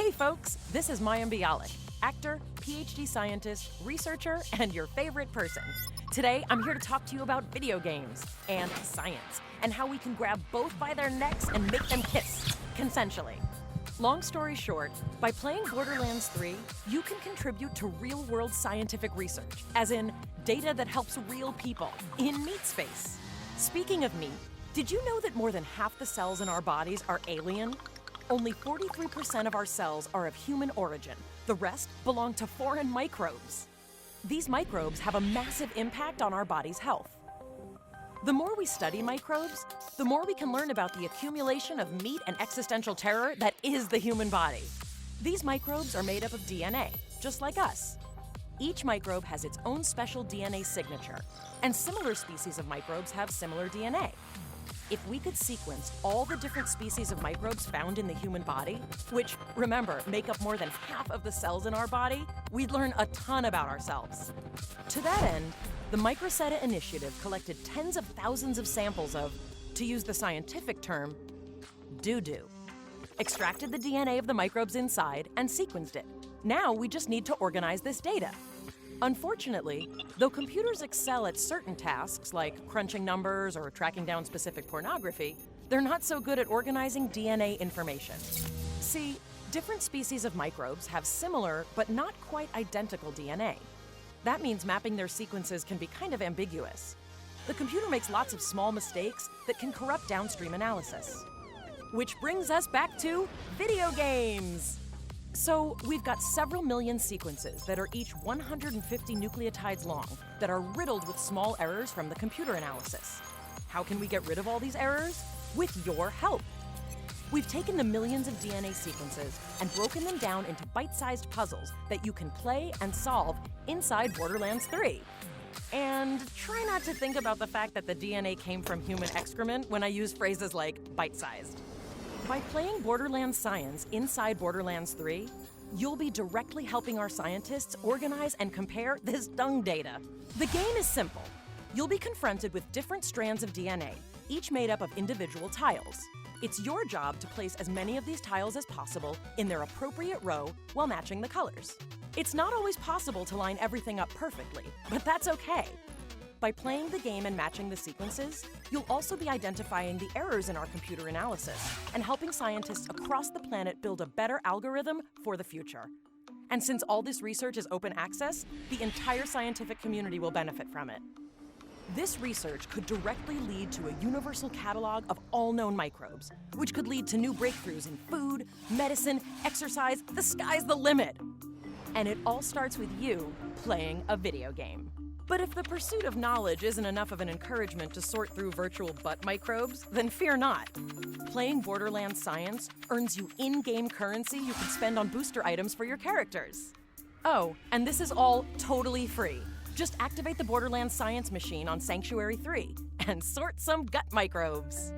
Hey folks, this is Mayim Bialik, actor, PhD scientist, researcher, and your favorite person. Today, I'm here to talk to you about video games and science, and how we can grab both by their necks and make them kiss, consensually. Long story short, by playing Borderlands 3, you can contribute to real-world scientific research, as in data that helps real people in meat space. Speaking of meat, did you know that more than half the cells in our bodies are alien? Only 43% of our cells are of human origin. The rest belong to foreign microbes. These microbes have a massive impact on our body's health. The more we study microbes, the more we can learn about the accumulation of meat and existential terror that is the human body. These microbes are made up of DNA, just like us. Each microbe has its own special DNA signature, and similar species of microbes have similar DNA. If we could sequence all the different species of microbes found in the human body, which, remember, make up more than half of the cells in our body, we'd learn a ton about ourselves. To that end, the Microsetta Initiative collected tens of thousands of samples of, to use the scientific term, doo-doo. Extracted the DNA of the microbes inside and sequenced it. Now we just need to organize this data. Unfortunately, though computers excel at certain tasks like crunching numbers or tracking down specific pornography, they're not so good at organizing DNA information. See, different species of microbes have similar but not quite identical DNA. That means mapping their sequences can be kind of ambiguous. The computer makes lots of small mistakes that can corrupt downstream analysis. Which brings us back to video games! So, we've got several million sequences that are each 150 nucleotides long that are riddled with small errors from the computer analysis. How can we get rid of all these errors? With your help! We've taken the millions of DNA sequences and broken them down into bite-sized puzzles that you can play and solve inside Borderlands 3. And try not to think about the fact that the DNA came from human excrement when I use phrases like bite-sized. By playing Borderlands science inside Borderlands 3, you'll be directly helping our scientists organize and compare this dung data. The game is simple. You'll be confronted with different strands of DNA, each made up of individual tiles. It's your job to place as many of these tiles as possible in their appropriate row while matching the colors. It's not always possible to line everything up perfectly, but that's okay. By playing the game and matching the sequences, you'll also be identifying the errors in our computer analysis and helping scientists across the planet build a better algorithm for the future. And since all this research is open access, the entire scientific community will benefit from it. This research could directly lead to a universal catalog of all known microbes, which could lead to new breakthroughs in food, medicine, exercise. The sky's the limit! And it all starts with you playing a video game. But if the pursuit of knowledge isn't enough of an encouragement to sort through virtual butt microbes, then fear not. Playing Borderlands science earns you in-game currency you can spend on booster items for your characters. Oh, and this is all totally free. Just activate the Borderlands science machine on Sanctuary 3 and sort some gut microbes.